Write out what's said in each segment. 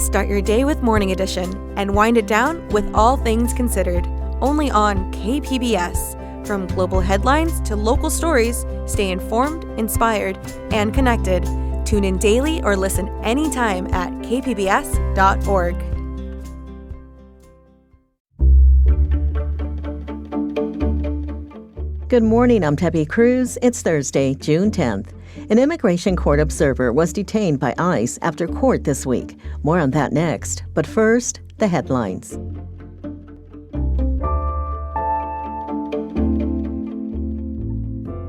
Start your day with Morning Edition and wind it down with All Things Considered, only on KPBS. From global headlines to local stories, stay informed, inspired, and connected. Tune in daily or listen anytime at kpbs.org. Good morning, I'm Debbie Cruz. It's Thursday, June 10th. An immigration court observer was detained by ICE after court this week. More on that next. But first, the headlines.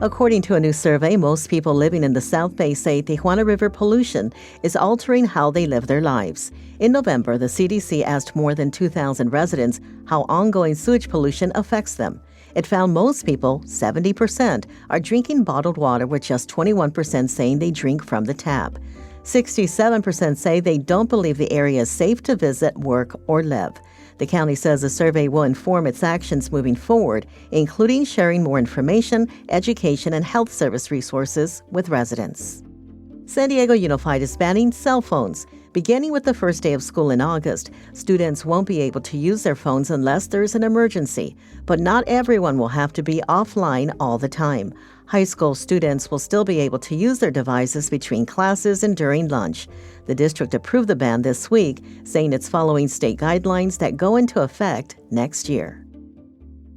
According to a new survey, most people living in the South Bay say Tijuana River pollution is altering how they live their lives. In November, the CDC asked more than 2,000 residents how ongoing sewage pollution affects them. It found most people, 70%, are drinking bottled water, with just 21% saying they drink from the tap. 67% say they don't believe the area is safe to visit, work, or live. The county says the survey will inform its actions moving forward, including sharing more information, education, and health service resources with residents. San Diego Unified is banning cell phones. Beginning with the first day of school in August, students won't be able to use their phones unless there's an emergency. But not everyone will have to be offline all the time. High school students will still be able to use their devices between classes and during lunch. The district approved the ban this week, saying it's following state guidelines that go into effect next year.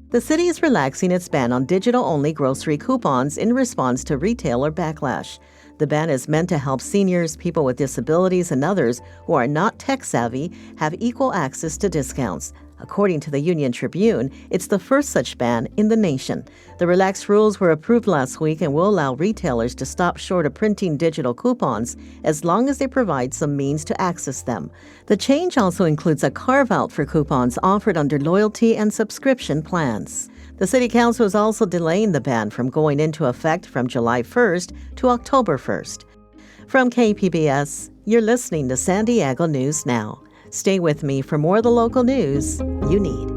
The city is relaxing its ban on digital-only grocery coupons in response to retailer backlash. The ban is meant to help seniors, people with disabilities, and others who are not tech-savvy have equal access to discounts. According to the Union Tribune, it's the first such ban in the nation. The relaxed rules were approved last week and will allow retailers to stop short of printing digital coupons as long as they provide some means to access them. The change also includes a carve-out for coupons offered under loyalty and subscription plans. The City Council is also delaying the ban from going into effect from July 1st to October 1st. From KPBS, you're listening to San Diego News Now. Stay with me for more of the local news you need.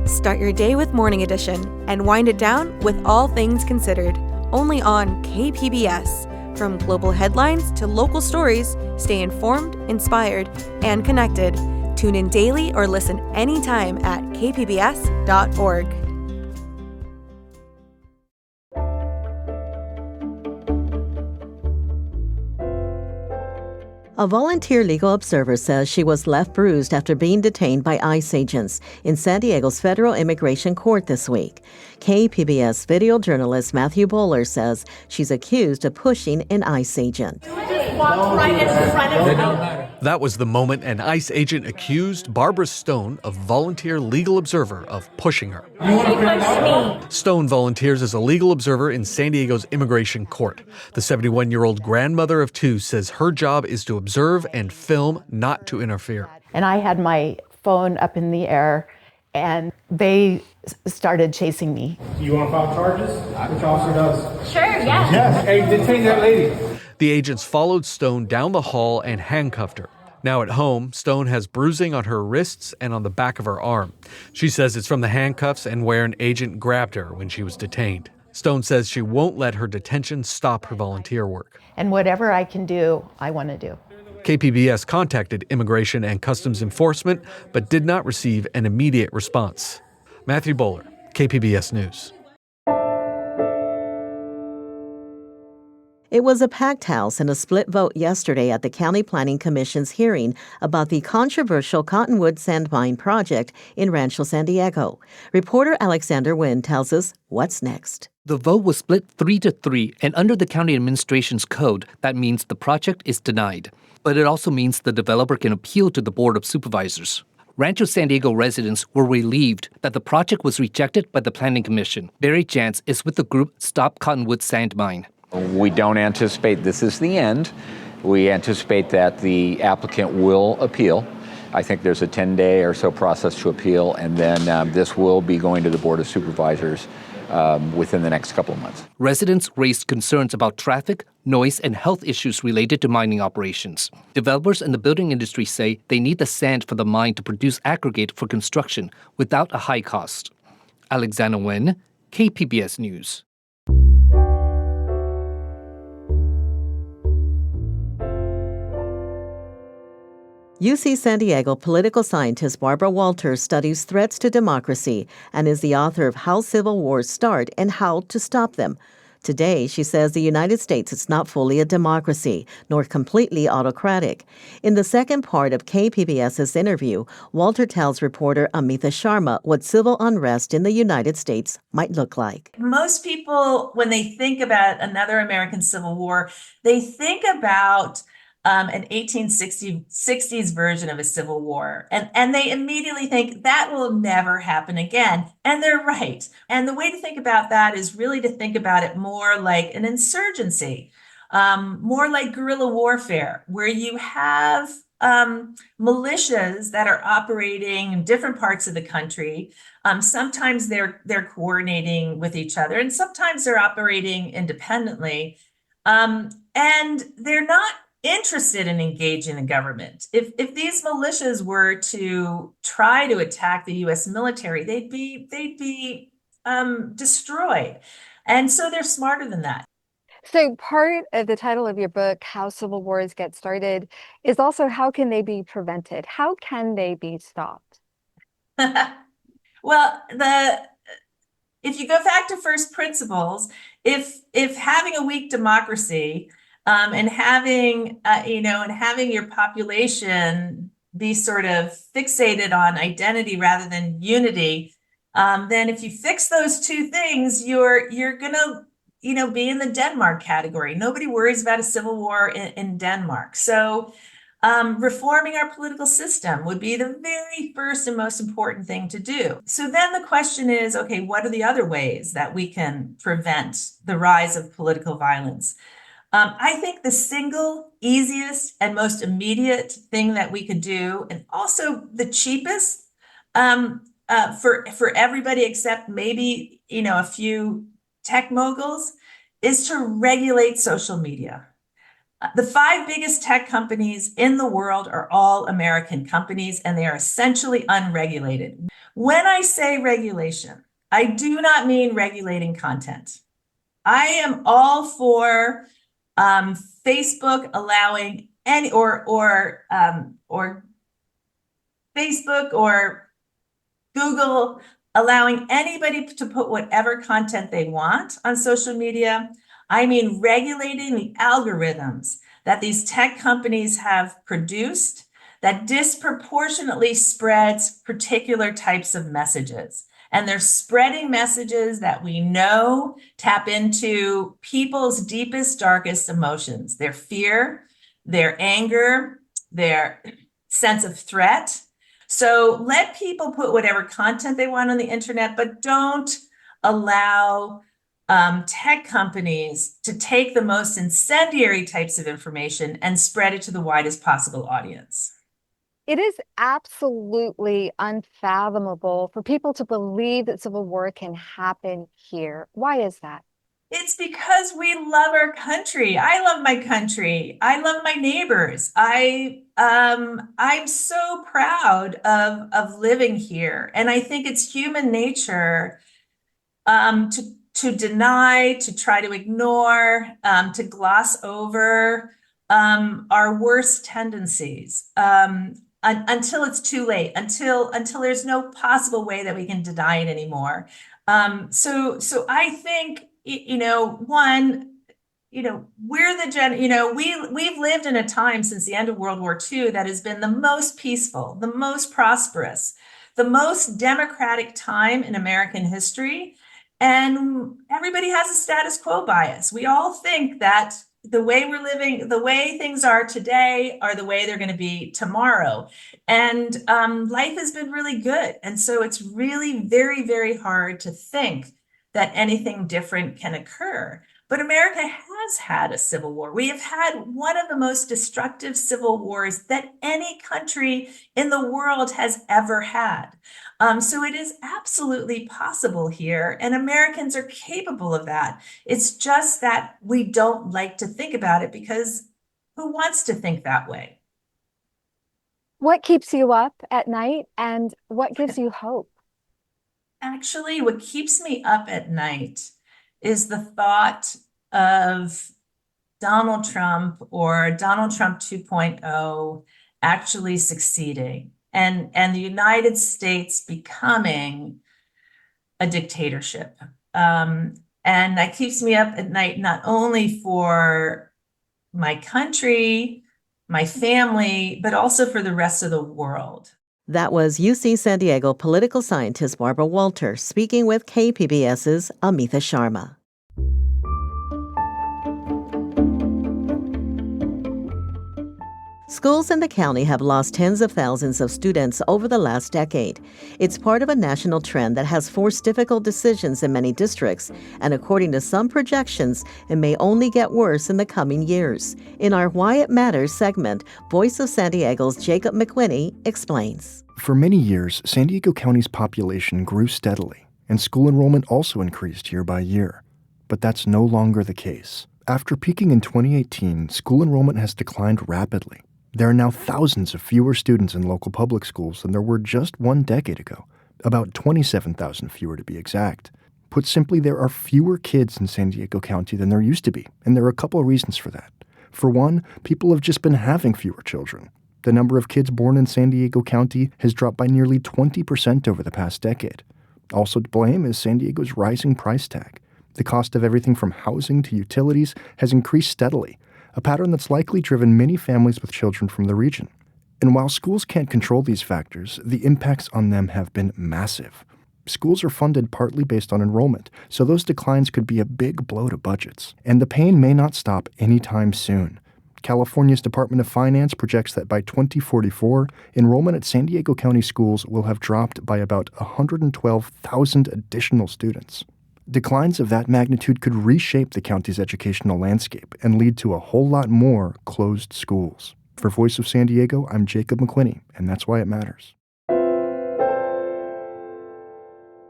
Start your day with Morning Edition and wind it down with All Things Considered, only on KPBS. From global headlines to local stories, stay informed, inspired, and connected. Tune in daily or listen anytime at kpbs.org. A volunteer legal observer says she was left bruised after being detained by ICE agents in San Diego's federal immigration court this week. KPBS video journalist Matthew Bowler says she's accused of pushing an ICE agent. That was the moment an ICE agent accused Barbara Stone, a volunteer legal observer, of pushing her. Stone volunteers as a legal observer in San Diego's immigration court. The 71-year-old grandmother of two says her job is to observe and film, not to interfere. And I had my phone up in the air, and they started chasing me. You want to file charges? Which officer does? Sure, yeah. Yes. Hey, detain that lady. The agents followed Stone down the hall and handcuffed her. Now at home, Stone has bruising on her wrists and on the back of her arm. She says it's from the handcuffs and where an agent grabbed her when she was detained. Stone says she won't let her detention stop her volunteer work. And whatever I can do, I want to do. KPBS contacted Immigration and Customs Enforcement, but did not receive an immediate response. Matthew Bowler, KPBS News. It was a packed house and a split vote yesterday at the County Planning Commission's hearing about the controversial Cottonwood sand mine project in Rancho San Diego. Reporter Alexander Nguyen tells us what's next. The vote was split 3-3, and under the county administration's code, that means the project is denied. But it also means the developer can appeal to the Board of Supervisors. Rancho San Diego residents were relieved that the project was rejected by the Planning Commission. Barry Jantz is with the group Stop Cottonwood Sand Mine. We don't anticipate this is the end. We anticipate that the applicant will appeal. I think there's a 10-day or so process to appeal, and then this will be going to the Board of Supervisors within the next couple of months. Residents raised concerns about traffic, noise, and health issues related to mining operations. Developers and the building industry say they need the sand for the mine to produce aggregate for construction without a high cost. Alexander Nguyen, KPBS News. UC San Diego political scientist Barbara Walters studies threats to democracy and is the author of How Civil Wars Start and How to Stop Them. Today, she says the United States is not fully a democracy, nor completely autocratic. In the second part of KPBS's interview, Walter tells reporter Amita Sharma what civil unrest in the United States might look like. Most people, when they think about another American Civil War, they think about an 1860s version of a civil war. And they immediately think that will never happen again. And they're right. And the way to think about that is really to think about it more like an insurgency, more like guerrilla warfare, where you have militias that are operating in different parts of the country. Sometimes they're coordinating with each other, and sometimes they're operating independently. And they're not interested in engaging the government. If these militias were to try to attack the U.S. military, they'd be destroyed. And so they're smarter than that. So part of the title of your book, How Civil Wars Get Started, is also how can they be prevented? How can they be stopped? Well, if you go back to first principles, if having a weak democracy and having your population be sort of fixated on identity rather than unity, then if you fix those two things, you're gonna be in the Denmark category. Nobody worries about a civil war in Denmark. So reforming our political system would be the very first and most important thing to do. So then the question is, okay, what are the other ways that we can prevent the rise of political violence? I think the single easiest and most immediate thing that we could do, and also the cheapest for everybody except maybe a few tech moguls, is to regulate social media. The 5 biggest tech companies in the world are all American companies, and they are essentially unregulated. When I say regulation, I do not mean regulating content. I am all for Facebook allowing any or Facebook or Google allowing anybody to put whatever content they want on social media. I mean regulating the algorithms that these tech companies have produced that disproportionately spreads particular types of messages. And they're spreading messages that we know tap into people's deepest, darkest emotions, their fear, their anger, their sense of threat. So let people put whatever content they want on the internet, but don't allow tech companies to take the most incendiary types of information and spread it to the widest possible audience. It is absolutely unfathomable for people to believe that civil war can happen here. Why is that? It's because we love our country. I love my country. I love my neighbors. I'm so proud of living here. And I think it's human nature to deny, to try to ignore, to gloss over our worst tendencies. Until it's too late, until there's no possible way that we can deny it anymore. So I think, we've lived in a time since the end of World War II that has been the most peaceful, the most prosperous, the most democratic time in American history. And everybody has a status quo bias. We all think that the way we're living, the way things are today are the way they're going to be tomorrow. And life has been really good. And so it's really very, very hard to think that anything different can occur. But America has had a civil war. We have had one of the most destructive civil wars that any country in the world has ever had. So it is absolutely possible here, and Americans are capable of that. It's just that we don't like to think about it because who wants to think that way? What keeps you up at night, and what gives you hope? Actually, what keeps me up at night is the thought of Donald Trump or Donald Trump 2.0 actually succeeding and the United States becoming a dictatorship. And that keeps me up at night, not only for my country, my family, but also for the rest of the world. That was UC San Diego political scientist Barbara Walter speaking with KPBS's Amitha Sharma. Schools in the county have lost tens of thousands of students over the last decade. It's part of a national trend that has forced difficult decisions in many districts, and according to some projections, it may only get worse in the coming years. In our Why It Matters segment, Voice of San Diego's Jakob McWhinney explains. For many years, San Diego County's population grew steadily, and school enrollment also increased year by year. But that's no longer the case. After peaking in 2018, school enrollment has declined rapidly. There are now thousands of fewer students in local public schools than there were just 1 decade ago, about 27,000 fewer to be exact. Put simply, there are fewer kids in San Diego County than there used to be, and there are a couple of reasons for that. For one, people have just been having fewer children. The number of kids born in San Diego County has dropped by nearly 20% over the past decade. Also to blame is San Diego's rising price tag. The cost of everything from housing to utilities has increased steadily, a pattern that's likely driven many families with children from the region. And while schools can't control these factors, the impacts on them have been massive. Schools are funded partly based on enrollment, so those declines could be a big blow to budgets. And the pain may not stop anytime soon. California's Department of Finance projects that by 2044, enrollment at San Diego County schools will have dropped by about 112,000 additional students. Declines of that magnitude could reshape the county's educational landscape and lead to a whole lot more closed schools. For Voice of San Diego, I'm Jakob McWhinney, and that's why it matters.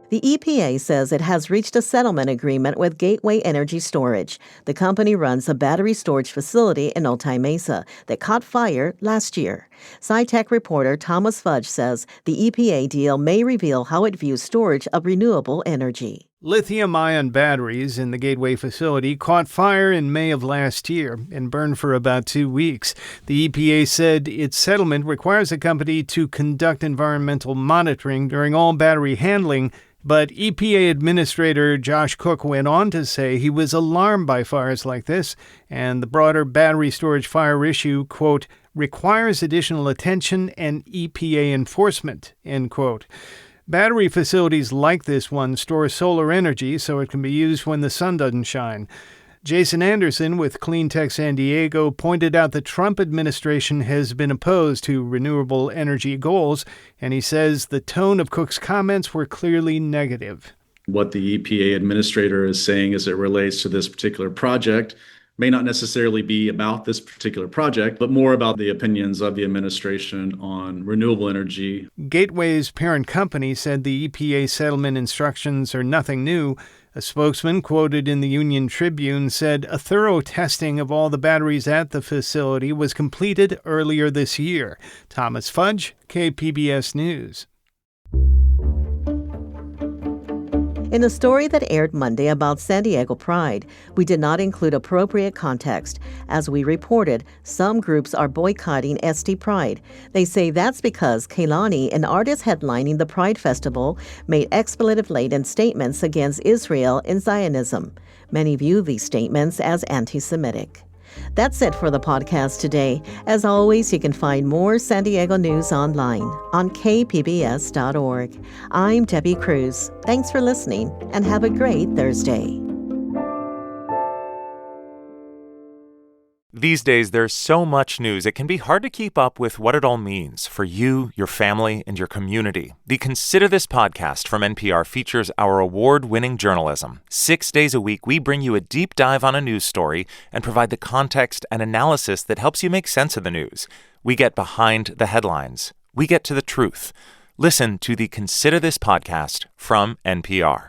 The EPA says it has reached a settlement agreement with Gateway Energy Storage. The company runs a battery storage facility in Otay Mesa that caught fire last year. SciTech reporter Thomas Fudge says the EPA deal may reveal how it views storage of renewable energy. Lithium-ion batteries in the Gateway facility caught fire in May of last year and burned for about 2 weeks. The EPA said its settlement requires the company to conduct environmental monitoring during all battery handling, but EPA Administrator Josh Cook went on to say he was alarmed by fires like this, and the broader battery storage fire issue, quote, requires additional attention and EPA enforcement, end quote. Battery facilities like this one store solar energy so it can be used when the sun doesn't shine. Jason Anderson with Clean Tech San Diego pointed out the Trump administration has been opposed to renewable energy goals, and he says the tone of Cook's comments were clearly negative. What the EPA administrator is saying as it relates to this particular project may not necessarily be about this particular project, but more about the opinions of the administration on renewable energy. Gateway's parent company said the EPA settlement instructions are nothing new. A spokesman quoted in the Union Tribune said a thorough testing of all the batteries at the facility was completed earlier this year. Thomas Fudge, KPBS News. In a story that aired Monday about San Diego Pride, we did not include appropriate context. As we reported, some groups are boycotting SD Pride. They say that's because Kehlani, an artist headlining the Pride Festival, made expletive-laden statements against Israel and Zionism. Many view these statements as anti-Semitic. That's it for the podcast today. As always, you can find more San Diego news online on kpbs.org. I'm Debbie Cruz. Thanks for listening and have a great Thursday. These days, there's so much news, it can be hard to keep up with what it all means for you, your family, and your community. The Consider This podcast from NPR features our award-winning journalism. 6 days a week, we bring you a deep dive on a news story and provide the context and analysis that helps you make sense of the news. We get behind the headlines. We get to the truth. Listen to the Consider This podcast from NPR.